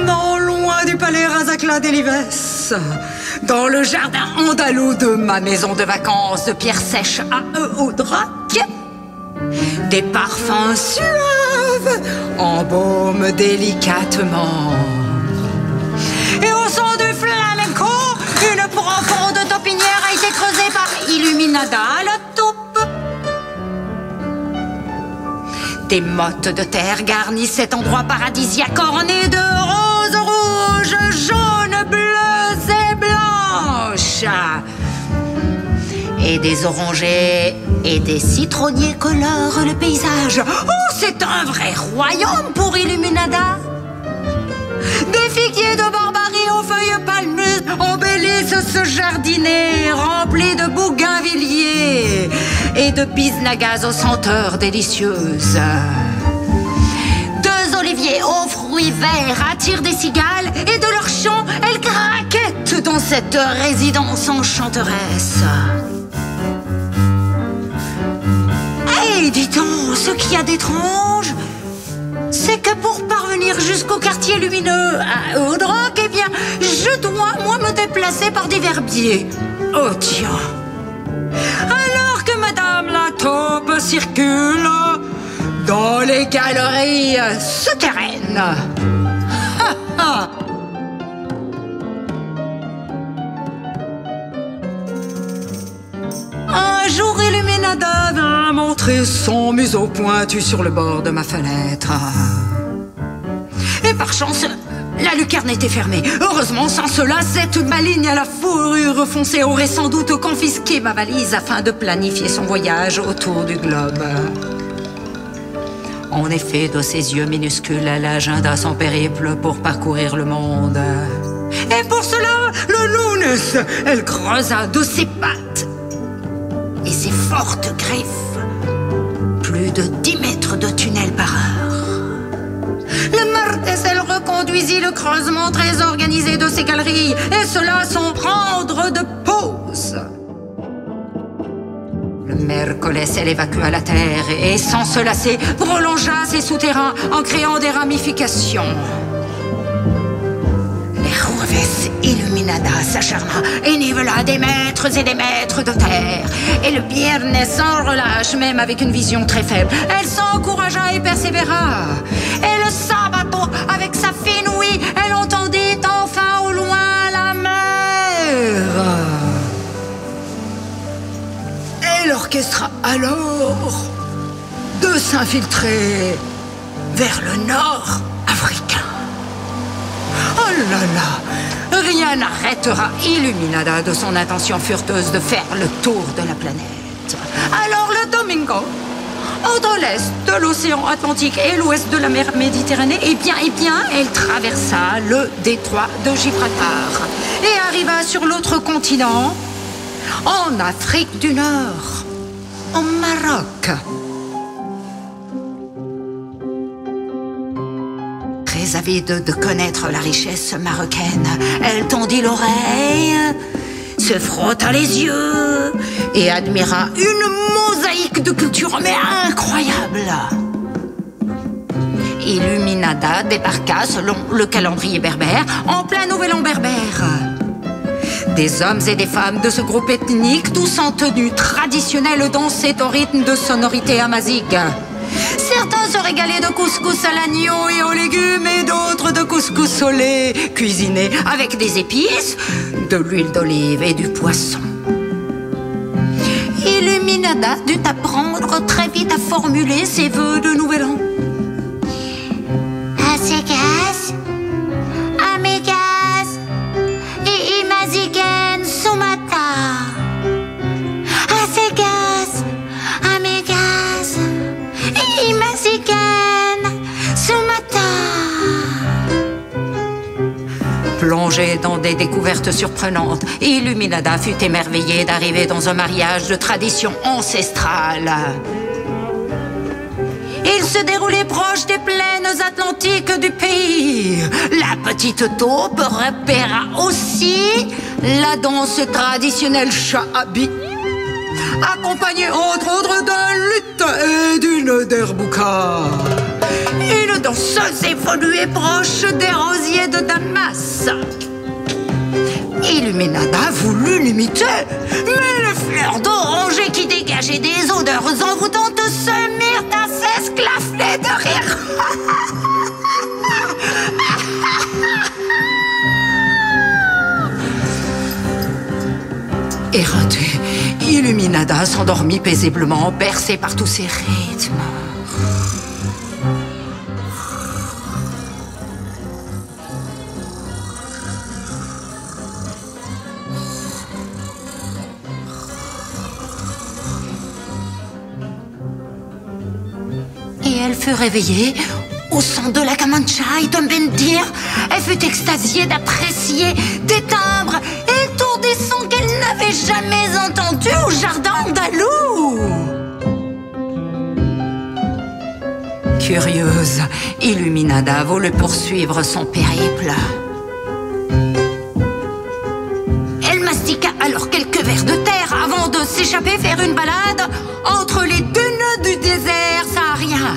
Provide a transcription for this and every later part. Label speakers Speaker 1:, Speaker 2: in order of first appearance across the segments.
Speaker 1: non loin du palais Razakla d'Elives, dans le jardin andalou de ma maison de vacances de pierre sèche à Eudrac, des parfums suaves embaument délicatement. Et au son du flamenco, une profonde taupinière a été creusée par Illuminada la taupe. Des mottes de terre garnissent cet endroit paradisiaque orné de roses rouges, jaunes, bleues et blanches. Et des orangers et des citronniers colorent le paysage. Oh, c'est un vrai royaume pour Illuminada. Des figuiers de barbarie aux feuilles palmeuses embellissent ce jardinet rempli de bougainvilliers et de biznagas aux senteurs délicieuses. Deux oliviers aux fruits verts attirent des cigales et de leur chant, elles craquettent dans cette résidence enchanteresse. Hey, dis-donc, ce qu'il y a d'étrange, c'est que pour parvenir jusqu'au quartier lumineux à Eudrac, eh bien, je dois, moi, me déplacer par divers biais. Oh, tiens. Alors que Madame la taupe circule dans les galeries souterraines. Ha, ha. Un jour, Illuminada vint montrer son museau pointu sur le bord de ma fenêtre. Et par chance, la lucarne était fermée. Heureusement, sans cela, cette maligne à la fourrure foncée aurait sans doute confisqué ma valise afin de planifier son voyage autour du globe. En effet, de ses yeux minuscules, elle agenda son périple pour parcourir le monde. Et pour cela, le lounès, elle creusa de ses pattes et ses fortes griffes plus de 10 mètres de tunnel par heure. Le martesel reconduisit le creusement très organisé de ces galeries, et cela sans prendre de pause. Le Mercolès évacua la terre et, sans se lasser, prolongea ses souterrains en créant des ramifications. Illuminada s'acharna et nivela des mètres et des mètres de terre. Et le Bierne sans relâche, même avec une vision très faible, elle s'encouragea et persévéra. Et le Sabato, avec sa fine ouïe, elle entendit enfin au loin la mer. Elle orchestra alors de s'infiltrer vers le nord africain. Oh là là, rien n'arrêtera Illuminada de son intention furteuse de faire le tour de la planète. Alors le Domingo, entre l'est de l'océan Atlantique et l'ouest de la mer Méditerranée, eh bien, elle traversa le détroit de Gibraltar et arriva sur l'autre continent, en Afrique du Nord, au Maroc. Très avide de connaître la richesse marocaine, elle tendit l'oreille, se frotta les yeux et admira une mosaïque de culture mais incroyable. Illuminada débarqua selon le calendrier berbère en plein nouvel an berbère. Des hommes et des femmes de ce groupe ethnique, tous en tenue traditionnelle, dansaient au rythme de sonorités amaziques. Certains se régalaient de couscous à l'agneau et aux légumes, et d'autres de couscous au lait, cuisinés avec des épices, de l'huile d'olive et du poisson. Illuminada dut apprendre très vite à formuler ses vœux de nouvel an. Asegas, amegas, et imazigen sumata. Asegas, amegas, et imazigen sumata. Plongée dans des découvertes surprenantes, Illuminada fut émerveillée d'arriver dans un mariage de tradition ancestrale. Il se déroulait proche des plaines atlantiques du pays. La petite taupe repéra aussi la danse traditionnelle Shahabi, accompagnée entre autres d'un luth et d'une derbouka. Une danseuse évoluée proche des rosiers de Damas. Illuminada voulut l'imiter, mais les fleurs d'oranger qui dégageaient des odeurs envoûtantes se mirent à s'esclaffer de rire. Éreintée, Illuminada s'endormit paisiblement, bercée par tous ces rythmes. Et elle fut réveillée au son de la Camancha et de Bendir. Elle fut extasiée d'apprécier des timbres étourdissants qu'elle n'avait jamais entendus au jardin andalou. Curieuse, Illuminada voulut poursuivre son périple. Elle mastiqua alors quelques vers de terre avant de s'échapper faire une balade entre les dunes du désert saharien.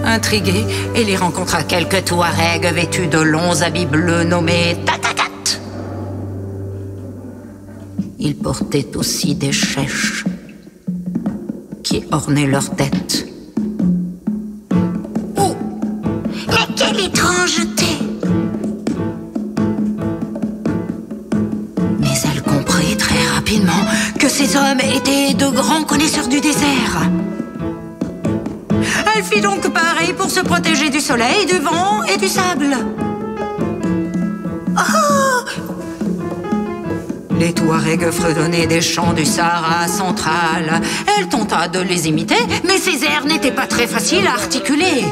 Speaker 1: Intriguée, elle y rencontra quelques Touaregs vêtus de longs habits bleus nommés Tatakat. Ils portaient aussi des chèches qui ornaient leur tête. Oh, mais quelle étrangeté! Mais elle comprit très rapidement que ces hommes étaient de grands connaisseurs du désert. Elle fit donc pareil pour se protéger du soleil, du vent et du sable. Oh! Les Touaregs fredonnaient des chants du Sahara central. Elle tenta de les imiter, mais ces airs n'étaient pas très faciles à articuler.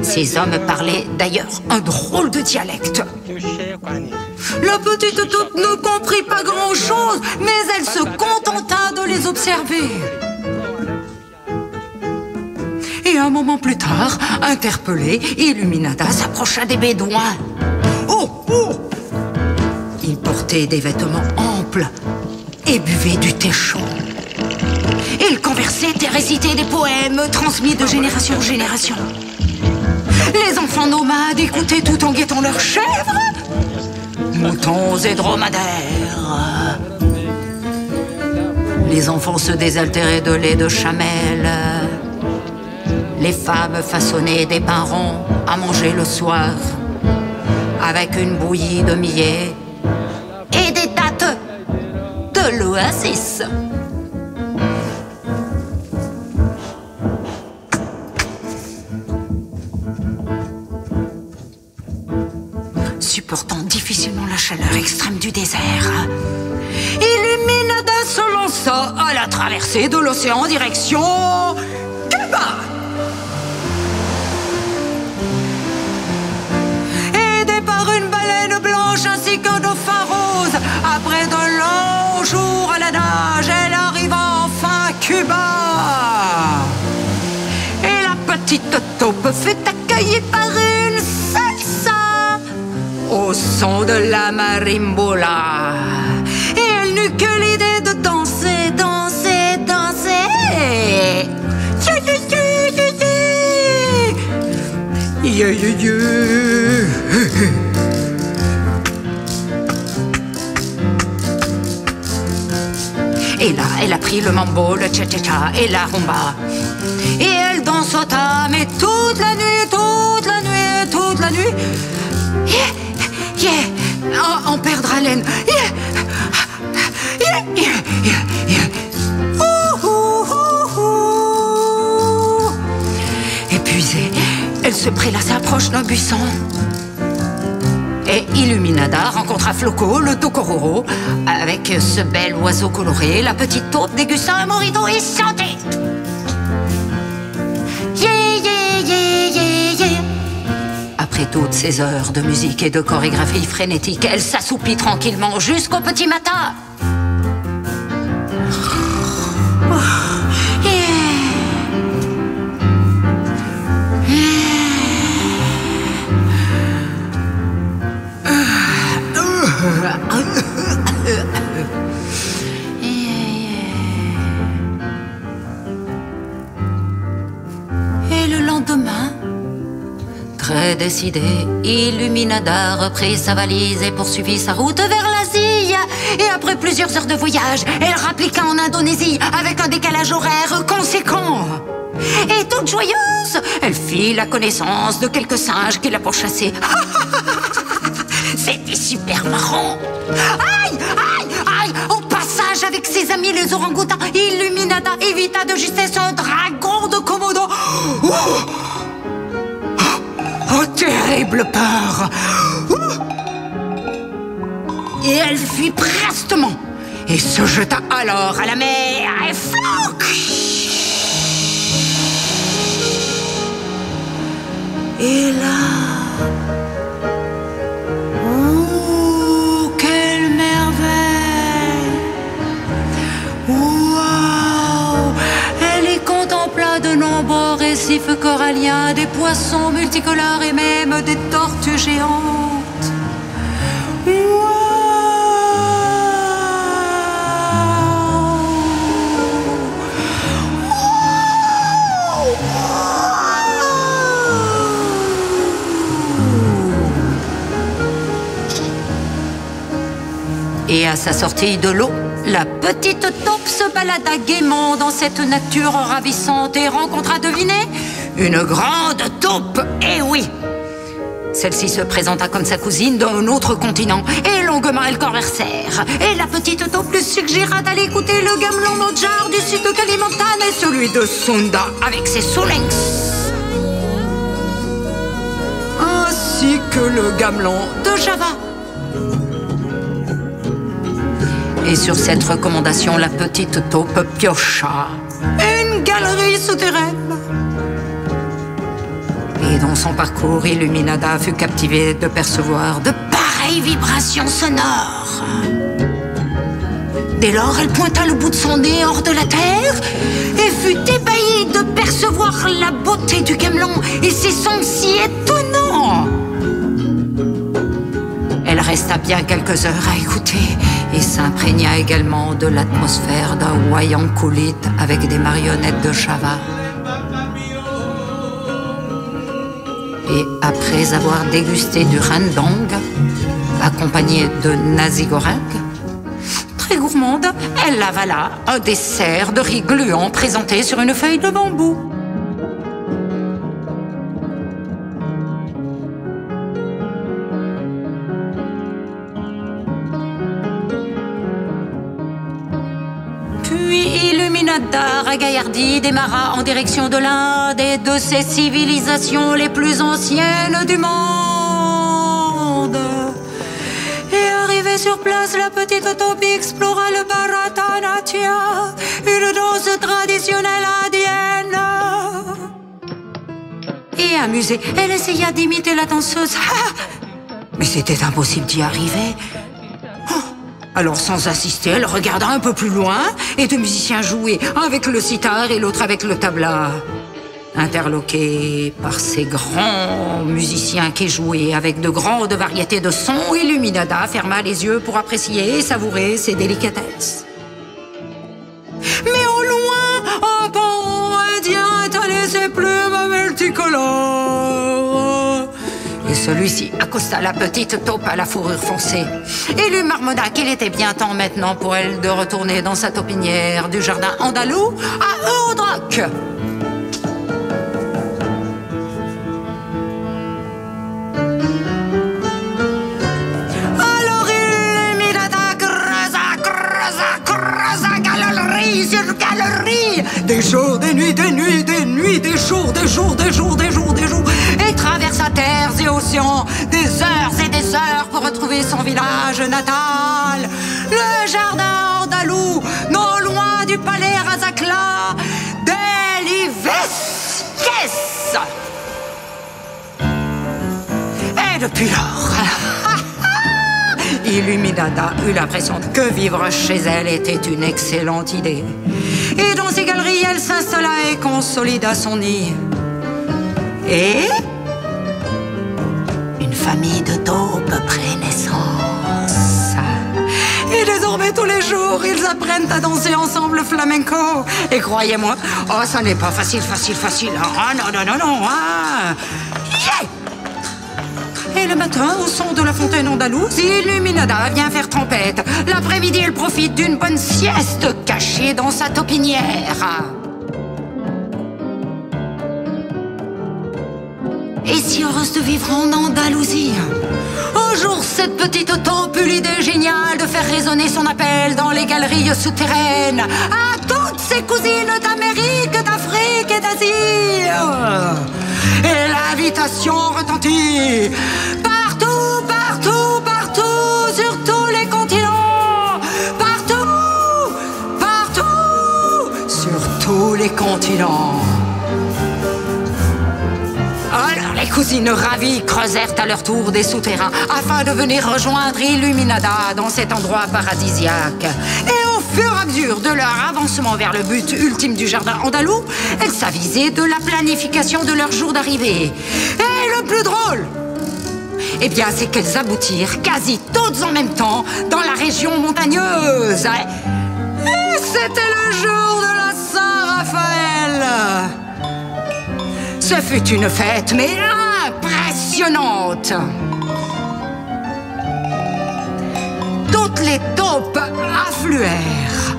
Speaker 1: Ces hommes parlaient d'ailleurs un drôle de dialecte. La petite toute ne comprit pas grand-chose, mais elle se contenta de les observer. Et un moment plus tard, interpellée, Illuminada s'approcha des Bédouins. Oh, oh! Ils portaient des vêtements amples et buvaient du thé chaud. Ils conversaient et récitaient des poèmes transmis de génération en génération. Les enfants nomades écoutaient tout en guettant leurs chèvres, moutons et dromadaires. Les enfants se désaltéraient de lait de chamelle. Les femmes façonnaient des pains ronds à manger le soir, avec une bouillie de millet et des dattes de l'oasis. Supportant difficilement la chaleur extrême du désert, Illuminada se lança à la traversée de l'océan en direction Cuba. Ainsi qu'un dauphin rose. Après de longs jours à la nage, elle arriva enfin à Cuba. Et la petite taupe fut accueillie par une salsa au son de la marimbola. Et elle n'eut que l'idée de danser, danser, danser. Yeah, yeah, yeah. Et là, elle a pris le mambo, le cha-cha-cha et la rumba. Et elle dansota, mais toute la nuit, toute la nuit, toute la nuit. Yeah, yeah, en perdre haleine. Yeah, yeah, yeah, yeah, yeah. Épuisée, elle se prélaça proche d'un buisson. Et Illuminada rencontra Floco, le tocororo. Avec ce bel oiseau coloré, la petite taupe dégusta un mojito et chantait. Yeah, yeah, yeah, yeah, yeah. Après toutes ces heures de musique et de chorégraphie frénétique, elle s'assoupit tranquillement jusqu'au petit matin.
Speaker 2: Et le lendemain, très décidé, Illuminada reprit sa valise et poursuivit sa route vers l'Asie. Et après plusieurs heures de voyage, elle rappliqua en Indonésie avec un décalage horaire conséquent. Et toute joyeuse, elle fit la connaissance de quelques singes qui la pourchassaient. C'était super marrant. Aïe, aïe, aïe! Au passage, avec ses amis les orang-outans, Illuminada évita de justesse un dragon de Komodo.
Speaker 1: Oh, terrible peur! Et elle fuit prestement et se jeta alors à la mer et flouc! Et là, oh, quelle merveille!
Speaker 2: Waouh! Elle y contempla de nombreux récifs coralliens, des poissons multicolores et même des tortues géantes. Et à sa sortie de l'eau, la petite taupe se balada gaiement dans cette nature ravissante et rencontra, devinez, une grande taupe. Eh oui! Celle-ci se présenta comme sa cousine d'un autre continent et longuement elles conversèrent. Et la petite taupe lui suggéra d'aller écouter le gamelan Mojar du sud de Kalimantan et celui de Sunda avec ses Solinx, ainsi que le gamelan de Java. Et sur cette recommandation, la petite taupe piocha une galerie souterraine. Et dans son parcours, Illuminada fut captivée de percevoir de pareilles vibrations sonores. Dès lors, elle pointa le bout de son nez hors de la terre et fut ébahie de percevoir la beauté du gamelan et ses sons si étonnants. Elle resta bien quelques heures à écouter et s'imprégna également de l'atmosphère d'un wayang kulit avec des marionnettes de Java. Et après avoir dégusté du rendang, accompagné de nasi goreng, très gourmande, elle avala un dessert de riz gluant présenté sur une feuille de bambou. Puis Illuminada, ragaillardi, démarra en direction de l'Inde et de ces civilisations les plus anciennes du monde. Et arrivée sur place, la petite taupe explora le Bharatanatyam, une danse traditionnelle indienne. Et amusée, elle essaya d'imiter la danseuse. Mais c'était impossible d'y arriver. Alors, sans insister, elle regarda un peu plus loin et deux musiciens jouaient, un avec le sitar et l'autre avec le tabla. Interloquée par ces grands musiciens qui jouaient avec de grandes variétés de sons, Illuminada ferma les yeux pour apprécier et savourer ces délicatesses. Mais au loin, un pan indien étalait ses plumes multicolores. Et celui-ci accosta la petite taupe à la fourrure foncée et lui marmonna qu'il était bien temps maintenant pour elle de retourner dans sa taupinière du jardin andalou à Eudroc. Alors Illuminada creusa galerie sur galerie, des jours, des nuits, des nuits, des nuits, des jours, des jours, des jours, des jours, des jours, et traversa terres et océans, des heures et des heures pour retrouver son village natal, le jardin andalou, non loin du palais Razakla d'Elivesques. Et depuis lors, Illuminada eut l'impression que vivre chez elle était une excellente idée. Et dans ces galeries, elle s'installa et consolida son nid. Et une famille de taupes prit naissance. jour, ils apprennent à danser ensemble le flamenco. Et croyez-moi, oh, ça n'est pas facile. Hein. Ah, non. Ah. Yeah. Et le matin, au son de la fontaine andalouse, Illuminada vient faire tempête. L'après-midi, elle profite d'une bonne sieste cachée dans sa taupinière. Et si heureuse de vivre en Andalousie. Un jour, cette petite taupe eut l'idée géniale de faire résonner son appel dans les galeries souterraines à toutes ses cousines d'Amérique, d'Afrique et d'Asie. Et l'invitation retentit partout, sur tous les continents. Partout, sur tous les continents. Alors les cousines ravies creusèrent à leur tour des souterrains afin de venir rejoindre Illuminada dans cet endroit paradisiaque. Et au fur et à mesure de leur avancement vers le but ultime du jardin andalou, elles s'avisaient de la planification de leur jour d'arrivée. Et le plus drôle, eh bien, c'est qu'elles aboutirent quasi toutes en même temps dans la région montagneuse. Et c'était le jour de la Saint-Raphaël. Ce fut une fête, mais impressionnante. Toutes les taupes affluèrent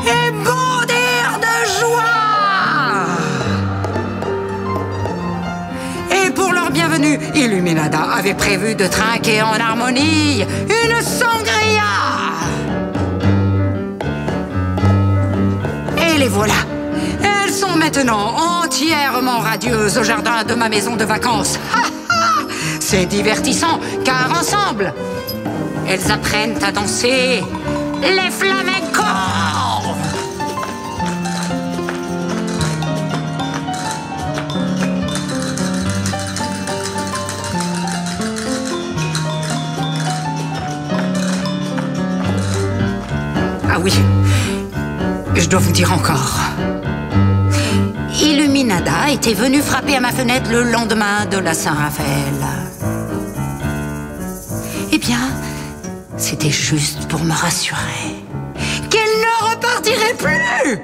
Speaker 2: et bondirent de joie. Et pour leur bienvenue, Illuminada avait prévu de trinquer en harmonie une sangria. Et les voilà. Elles sont maintenant entièrement radieuses au jardin de ma maison de vacances. C'est divertissant, car ensemble, elles apprennent à danser les flamencos. Ah oui, je dois vous dire encore. Illuminada était venue frapper à ma fenêtre le lendemain de la Saint-Raphaël. Eh bien, c'était juste pour me rassurer qu'elle ne repartirait plus.